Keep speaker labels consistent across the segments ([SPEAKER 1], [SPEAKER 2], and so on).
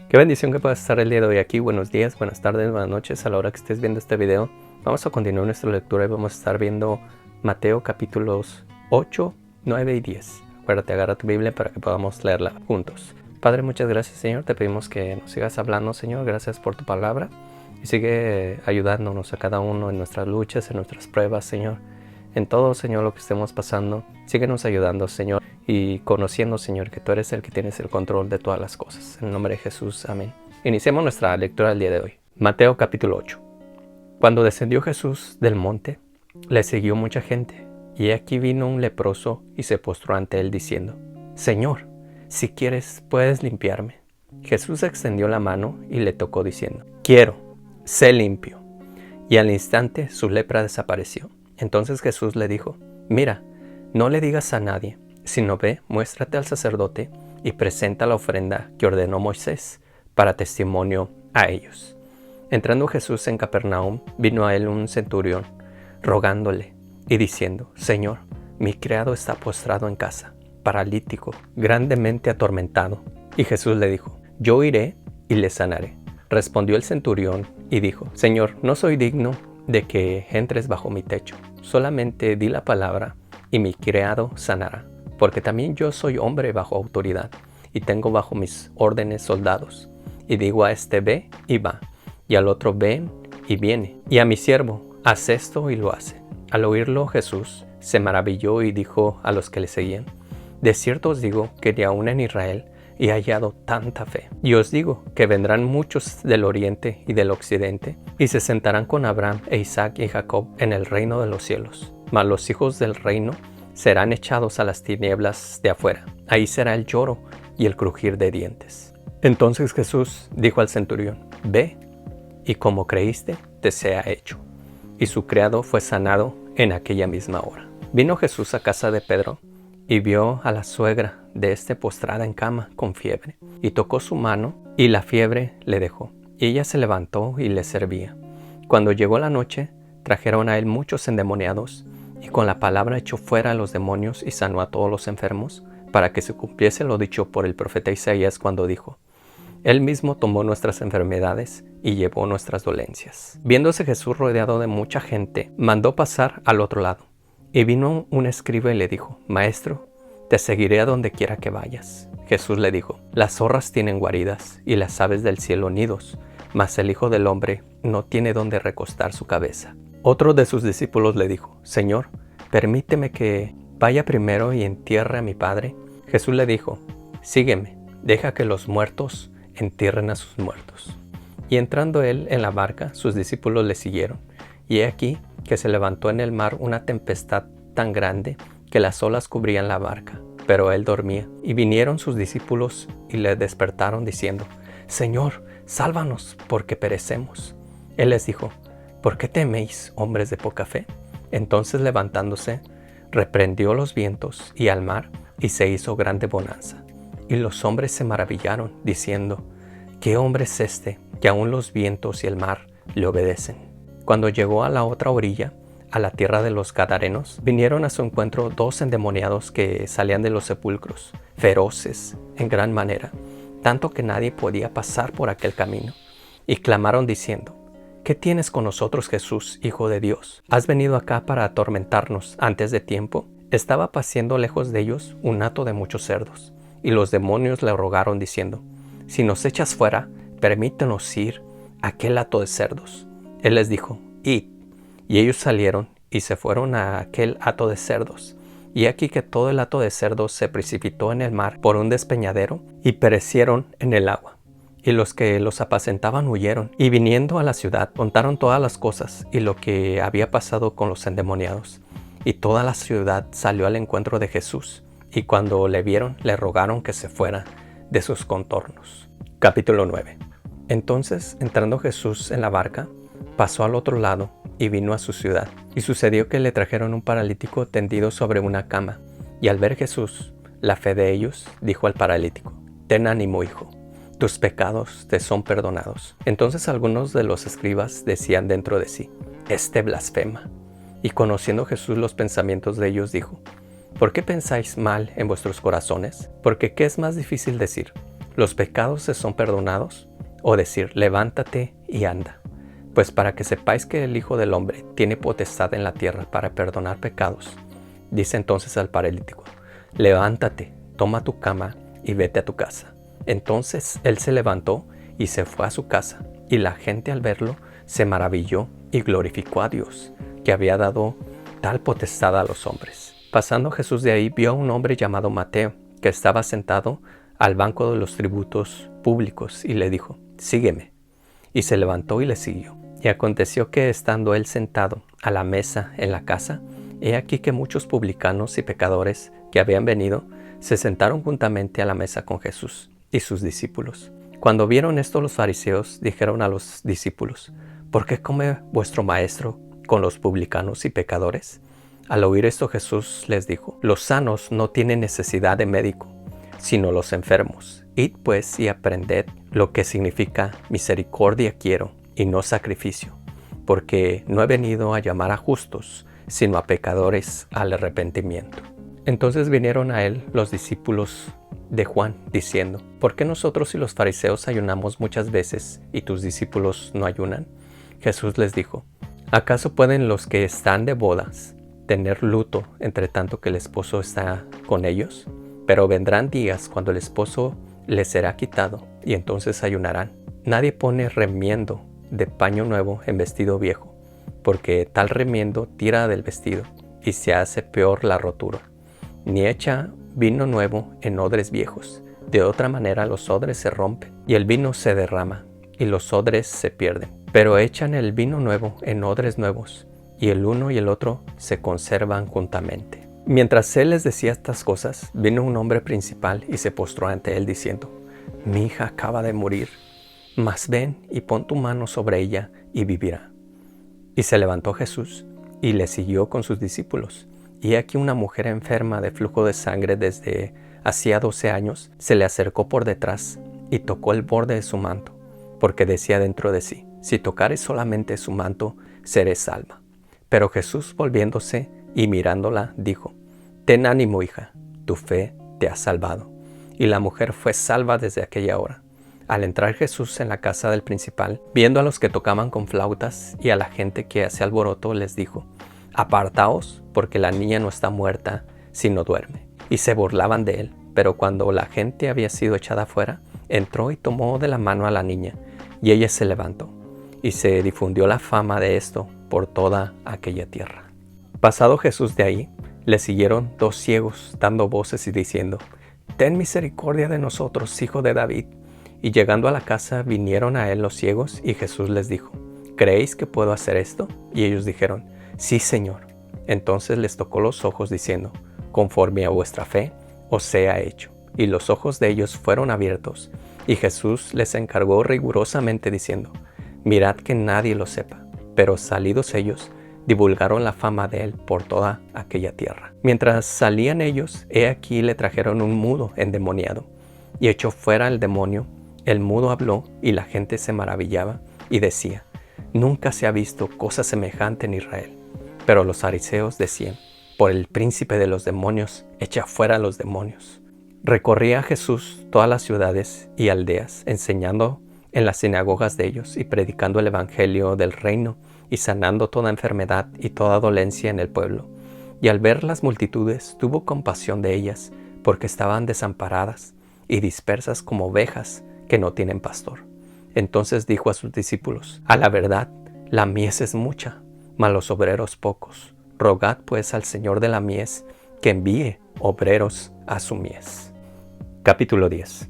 [SPEAKER 1] Qué bendición que puedas estar el día de hoy aquí. Buenos días, buenas tardes, buenas noches a la hora que estés viendo este video. Vamos a continuar nuestra lectura y vamos a estar viendo Mateo capítulos 8, 9 y 10. Acuérdate, agarra tu Biblia para que podamos leerla juntos. Padre, muchas gracias, Señor. Te pedimos que nos sigas hablando, Señor. Gracias por tu palabra. Y sigue ayudándonos a cada uno en nuestras luchas, en nuestras pruebas, Señor. En todo, Señor, lo que estemos pasando, síguenos ayudando, Señor, y conociendo, Señor, que tú eres el que tienes el control de todas las cosas. En el nombre de Jesús, amén. Iniciemos nuestra lectura del día de hoy. Mateo capítulo 8. Cuando descendió Jesús del monte, le siguió mucha gente, y aquí vino un leproso y se postró ante él diciendo: Señor, si quieres, puedes limpiarme. Jesús extendió la mano y le tocó diciendo: Quiero, sé limpio. Y al instante su lepra desapareció. Entonces Jesús le dijo: Mira, no le digas a nadie, sino ve, muéstrate al sacerdote y presenta la ofrenda que ordenó Moisés para testimonio a ellos. Entrando Jesús en Capernaum, vino a él un centurión, rogándole y diciendo: Señor, mi criado está postrado en casa, paralítico, grandemente atormentado. Y Jesús le dijo: Yo iré y le sanaré. Respondió el centurión y dijo: Señor, no soy digno de que entres bajo mi techo. Solamente di la palabra y mi criado sanará, porque también yo soy hombre bajo autoridad y tengo bajo mis órdenes soldados. Y digo a este: ve y va, y al otro: ven y viene, y a mi siervo: haz esto, y lo hace. Al oírlo Jesús se maravilló y dijo a los que le seguían: de cierto os digo que ni aun en Israel he hallado tanta fe. Y os digo que vendrán muchos del oriente y del occidente, y se sentarán con Abraham e Isaac y Jacob en el reino de los cielos. Mas los hijos del reino serán echados a las tinieblas de afuera. Ahí será el lloro y el crujir de dientes. Entonces Jesús dijo al centurión: ve, y como creíste, te sea hecho. Y su criado fue sanado en aquella misma hora. Vino Jesús a casa de Pedro, y vio a la suegra de éste postrada en cama con fiebre, y tocó su mano, y la fiebre le dejó, y ella se levantó y le servía. Cuando llegó la noche, trajeron a él muchos endemoniados, y con la palabra echó fuera a los demonios y sanó a todos los enfermos, para que se cumpliese lo dicho por el profeta Isaías cuando dijo: Él mismo tomó nuestras enfermedades y llevó nuestras dolencias. Viéndose Jesús rodeado de mucha gente, mandó pasar al otro lado. Y vino un escriba y le dijo: Maestro, te seguiré a donde quiera que vayas. Jesús le dijo: Las zorras tienen guaridas y las aves del cielo nidos, mas el Hijo del Hombre no tiene donde recostar su cabeza. Otro de sus discípulos le dijo: Señor, permíteme que vaya primero y entierre a mi padre. Jesús le dijo: Sígueme, deja que los muertos entierren a sus muertos. Y entrando él en la barca, sus discípulos le siguieron. Y he aquí que se levantó en el mar una tempestad tan grande que las olas cubrían la barca, pero él dormía. Y vinieron sus discípulos y le despertaron diciendo: Señor, sálvanos, porque perecemos. Él les dijo: ¿por qué teméis, hombres de poca fe? Entonces levantándose, reprendió los vientos y al mar, y se hizo grande bonanza. Y los hombres se maravillaron, diciendo: ¿qué hombre es este, que aun los vientos y el mar le obedecen? Cuando llegó a la otra orilla, a la tierra de los Gadarenos, vinieron a su encuentro dos endemoniados que salían de los sepulcros, feroces en gran manera, tanto que nadie podía pasar por aquel camino. Y clamaron diciendo: ¿qué tienes con nosotros, Jesús, Hijo de Dios? ¿Has venido acá para atormentarnos antes de tiempo? Estaba paciendo lejos de ellos un hato de muchos cerdos, y los demonios le rogaron diciendo: si nos echas fuera, permítenos ir a aquel hato de cerdos. Él les dijo: id. Y ellos salieron y se fueron a aquel hato de cerdos. Y aquí que todo el hato de cerdos se precipitó en el mar por un despeñadero y perecieron en el agua. Y los que los apacentaban huyeron, y viniendo a la ciudad contaron todas las cosas y lo que había pasado con los endemoniados. Y toda la ciudad salió al encuentro de Jesús, y cuando le vieron, le rogaron que se fuera de sus contornos. Capítulo 9. Entonces, entrando Jesús en la barca, pasó al otro lado y vino a su ciudad. Y sucedió que le trajeron un paralítico tendido sobre una cama. Y al ver Jesús la fe de ellos, dijo al paralítico: ten ánimo, hijo, tus pecados te son perdonados. Entonces algunos de los escribas decían dentro de sí: este blasfema. Y conociendo Jesús los pensamientos de ellos, dijo: ¿por qué pensáis mal en vuestros corazones? Porque ¿qué es más difícil decir? ¿los pecados se son perdonados? O decir, levántate y anda. Pues para que sepáis que el Hijo del Hombre tiene potestad en la tierra para perdonar pecados. Dice entonces al paralítico, levántate, toma tu cama y vete a tu casa. Entonces él se levantó y se fue a su casa, y la gente al verlo se maravilló y glorificó a Dios, que había dado tal potestad a los hombres. Pasando Jesús de ahí, vio a un hombre llamado Mateo, que estaba sentado al banco de los tributos públicos, y le dijo, sígueme. Y se levantó y le siguió. Y aconteció que estando él sentado a la mesa en la casa, he aquí que muchos publicanos y pecadores que habían venido se sentaron juntamente a la mesa con Jesús y sus discípulos. Cuando vieron esto los fariseos dijeron a los discípulos, ¿por qué come vuestro maestro con los publicanos y pecadores? Al oír esto Jesús les dijo, los sanos no tienen necesidad de médico, sino los enfermos. Id pues y aprended lo que significa misericordia quiero y no sacrificio, porque no he venido a llamar a justos, sino a pecadores al arrepentimiento. Entonces vinieron a él los discípulos de Juan, diciendo, ¿por qué nosotros y los fariseos ayunamos muchas veces y tus discípulos no ayunan? Jesús les dijo, ¿acaso pueden los que están de bodas tener luto entre tanto que el esposo está con ellos? Pero vendrán días cuando el esposo les será quitado y entonces ayunarán. Nadie pone remiendo de paño nuevo en vestido viejo, porque tal remiendo tira del vestido y se hace peor la rotura. Ni echa vino nuevo en odres viejos. De otra manera los odres se rompen y el vino se derrama y los odres se pierden. Pero echan el vino nuevo en odres nuevos y el uno y el otro se conservan juntamente. Mientras él les decía estas cosas, vino un hombre principal y se postró ante él diciendo, mi hija acaba de morir, mas ven y pon tu mano sobre ella y vivirá. Y se levantó Jesús y le siguió con sus discípulos. Y aquí una mujer enferma de flujo de sangre desde hacía 12 años se le acercó por detrás y tocó el borde de su manto, porque decía dentro de sí, si tocare solamente su manto, seré salva. Pero Jesús volviéndose y mirándola, dijo, ten ánimo, hija, tu fe te ha salvado. Y la mujer fue salva desde aquella hora. Al entrar Jesús en la casa del principal, viendo a los que tocaban con flautas y a la gente que hacía alboroto, les dijo, apartaos, porque la niña no está muerta, sino duerme. Y se burlaban de él, pero cuando la gente había sido echada afuera, entró y tomó de la mano a la niña, y ella se levantó. Y se difundió la fama de esto por toda aquella tierra. Pasado Jesús de ahí, le siguieron 2 ciegos, dando voces y diciendo, ten misericordia de nosotros, hijo de David. Y llegando a la casa, vinieron a él los ciegos, y Jesús les dijo, ¿creéis que puedo hacer esto? Y ellos dijeron, sí, Señor. Entonces les tocó los ojos, diciendo, conforme a vuestra fe, os sea hecho. Y los ojos de ellos fueron abiertos, y Jesús les encargó rigurosamente, diciendo, mirad que nadie lo sepa. Pero salidos ellos, divulgaron la fama de él por toda aquella tierra. Mientras salían ellos, he aquí le trajeron un mudo endemoniado, y echó fuera el demonio. El mudo habló, y la gente se maravillaba, y decía, nunca se ha visto cosa semejante en Israel. Pero los fariseos decían, por el príncipe de los demonios, echa fuera a los demonios. Recorría Jesús todas las ciudades y aldeas, enseñando en las sinagogas de ellos y predicando el evangelio del reino y sanando toda enfermedad y toda dolencia en el pueblo. Y al ver las multitudes, tuvo compasión de ellas, porque estaban desamparadas y dispersas como ovejas que no tienen pastor. Entonces dijo a sus discípulos, a la verdad, la mies es mucha, mas los obreros pocos. Rogad pues al Señor de la mies que envíe obreros a su mies. Capítulo 10.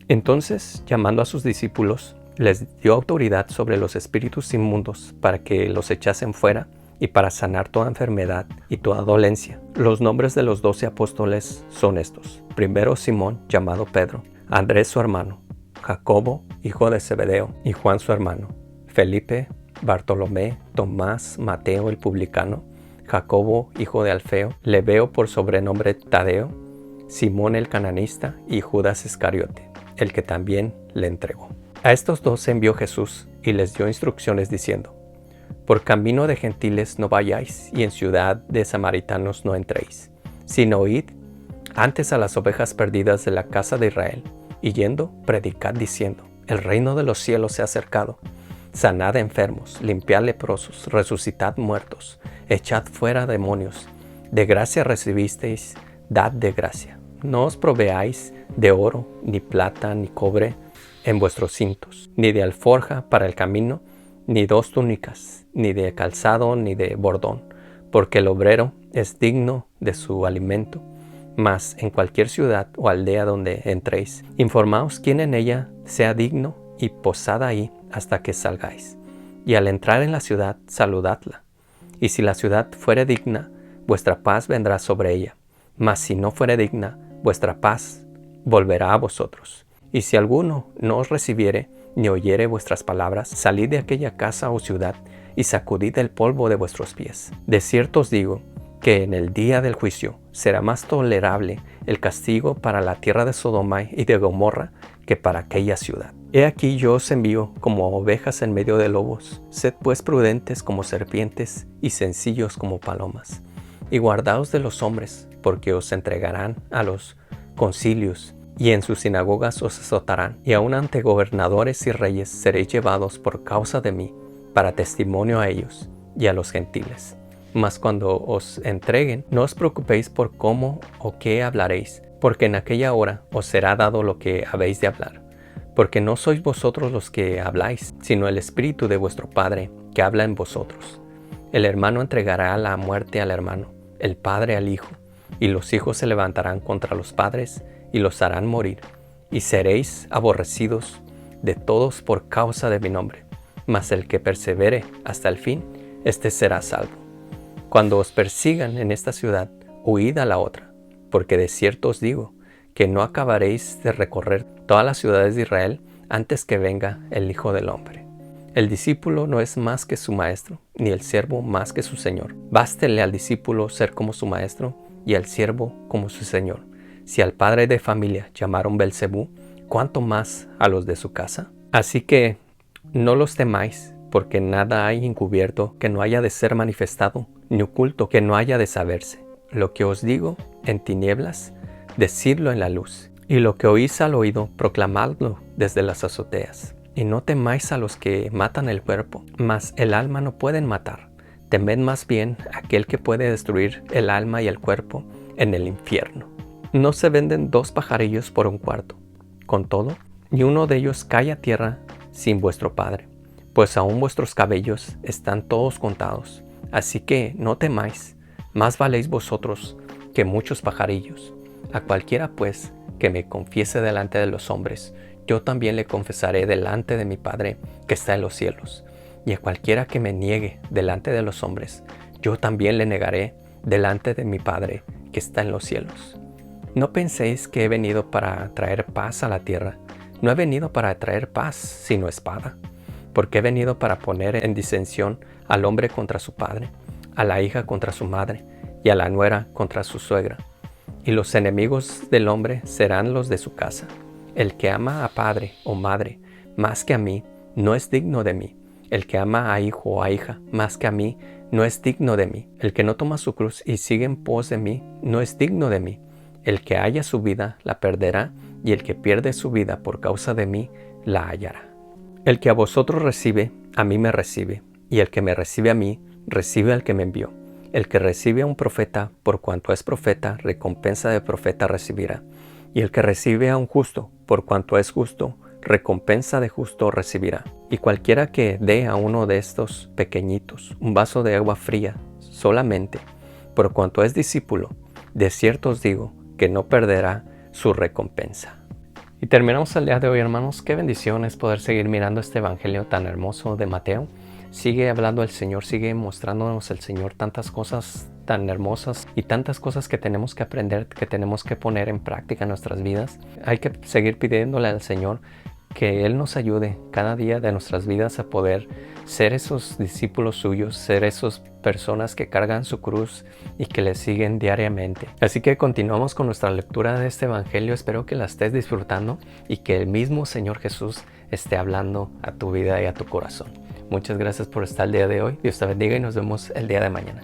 [SPEAKER 1] Entonces, llamando a sus discípulos, les dio autoridad sobre los espíritus inmundos para que los echasen fuera y para sanar toda enfermedad y toda dolencia. Los nombres de los 12 apóstoles son estos. Primero Simón, llamado Pedro, Andrés su hermano, Jacobo, hijo de Zebedeo, y Juan su hermano, Felipe, Bartolomé, Tomás, Mateo el publicano, Jacobo, hijo de Alfeo, Lebeo por sobrenombre Tadeo, Simón el cananista y Judas Iscariote, el que también le entregó. A estos 2 envió Jesús y les dio instrucciones diciendo, por camino de gentiles no vayáis y en ciudad de samaritanos no entréis, sino id antes a las ovejas perdidas de la casa de Israel. y yendo, predicad diciendo, el reino de los cielos se ha acercado. Sanad enfermos, limpiad leprosos, resucitad muertos, echad fuera demonios. De gracia recibisteis, dad de gracia. No os proveáis de oro, ni plata, ni cobre en vuestros cintos, ni de alforja para el camino, ni 2 túnicas, ni de calzado, ni de bordón, porque el obrero es digno de su alimento. Mas en cualquier ciudad o aldea donde entréis, informaos quién en ella sea digno y posad ahí hasta que salgáis. Y al entrar en la ciudad, saludadla. Y si la ciudad fuere digna, vuestra paz vendrá sobre ella. Mas si no fuere digna, vuestra paz volverá a vosotros. Y si alguno no os recibiere, ni oyere vuestras palabras, salid de aquella casa o ciudad, y sacudid el polvo de vuestros pies. De cierto os digo, que en el día del juicio será más tolerable el castigo para la tierra de Sodoma y de Gomorra que para aquella ciudad. He aquí yo os envío como ovejas en medio de lobos. Sed pues prudentes como serpientes y sencillos como palomas. Y guardaos de los hombres, porque os entregarán a los concilios, y en sus sinagogas os azotarán, y aun ante gobernadores y reyes seréis llevados por causa de mí, para testimonio a ellos y a los gentiles. Mas cuando os entreguen, no os preocupéis por cómo o qué hablaréis, porque en aquella hora os será dado lo que habéis de hablar. Porque no sois vosotros los que habláis, sino el Espíritu de vuestro Padre que habla en vosotros. El hermano entregará a la muerte al hermano, el padre al hijo, y los hijos se levantarán contra los padres y los harán morir, y seréis aborrecidos de todos por causa de mi nombre. Mas el que persevere hasta el fin, éste será salvo. Cuando os persigan en esta ciudad, huid a la otra, porque de cierto os digo, que no acabaréis de recorrer todas las ciudades de Israel antes que venga el Hijo del Hombre. El discípulo no es más que su maestro, ni el siervo más que su señor. Bástele al discípulo ser como su maestro, y al siervo como su señor. Si al padre de familia llamaron Belcebú, ¿cuánto más a los de su casa? Así que no los temáis, porque nada hay encubierto que no haya de ser manifestado, ni oculto que no haya de saberse. Lo que os digo en tinieblas, decidlo en la luz. Y lo que oís al oído, proclamadlo desde las azoteas. Y no temáis a los que matan el cuerpo, mas el alma no pueden matar. Temed más bien aquel que puede destruir el alma y el cuerpo en el infierno. No se venden 2 pajarillos por un cuarto. Con todo, ni uno de ellos cae a tierra sin vuestro Padre, pues aún vuestros cabellos están todos contados. Así que no temáis, más valéis vosotros que muchos pajarillos. A cualquiera pues que me confiese delante de los hombres, yo también le confesaré delante de mi Padre que está en los cielos. Y a cualquiera que me niegue delante de los hombres, yo también le negaré delante de mi Padre que está en los cielos. No penséis que he venido para traer paz a la tierra. No he venido para traer paz, sino espada. Porque he venido para poner en disensión al hombre contra su padre, a la hija contra su madre, y a la nuera contra su suegra. Y los enemigos del hombre serán los de su casa. El que ama a padre o madre más que a mí, no es digno de mí. El que ama a hijo o a hija más que a mí, no es digno de mí. El que no toma su cruz y sigue en pos de mí, no es digno de mí. El que haya su vida, la perderá, y el que pierde su vida por causa de mí, la hallará. El que a vosotros recibe, a mí me recibe, y el que me recibe a mí, recibe al que me envió. El que recibe a un profeta, por cuanto es profeta, recompensa de profeta recibirá. Y el que recibe a un justo, por cuanto es justo, recompensa de justo recibirá. Y cualquiera que dé a uno de estos pequeñitos un vaso de agua fría solamente, por cuanto es discípulo, de cierto os digo que no perderá su recompensa. Y terminamos el día de hoy, hermanos. Qué bendición es poder seguir mirando este evangelio tan hermoso de Mateo. Sigue hablando el Señor, sigue mostrándonos el Señor tantas cosas tan hermosas y tantas cosas que tenemos que aprender, que tenemos que poner en práctica en nuestras vidas. Hay que seguir pidiéndole al Señor que Él nos ayude cada día de nuestras vidas a poder ser esos discípulos suyos, ser esas personas que cargan su cruz y que le siguen diariamente. Así que continuamos con nuestra lectura de este evangelio. Espero que la estés disfrutando y que el mismo Señor Jesús esté hablando a tu vida y a tu corazón. Muchas gracias por estar el día de hoy. Dios te bendiga y nos vemos el día de mañana.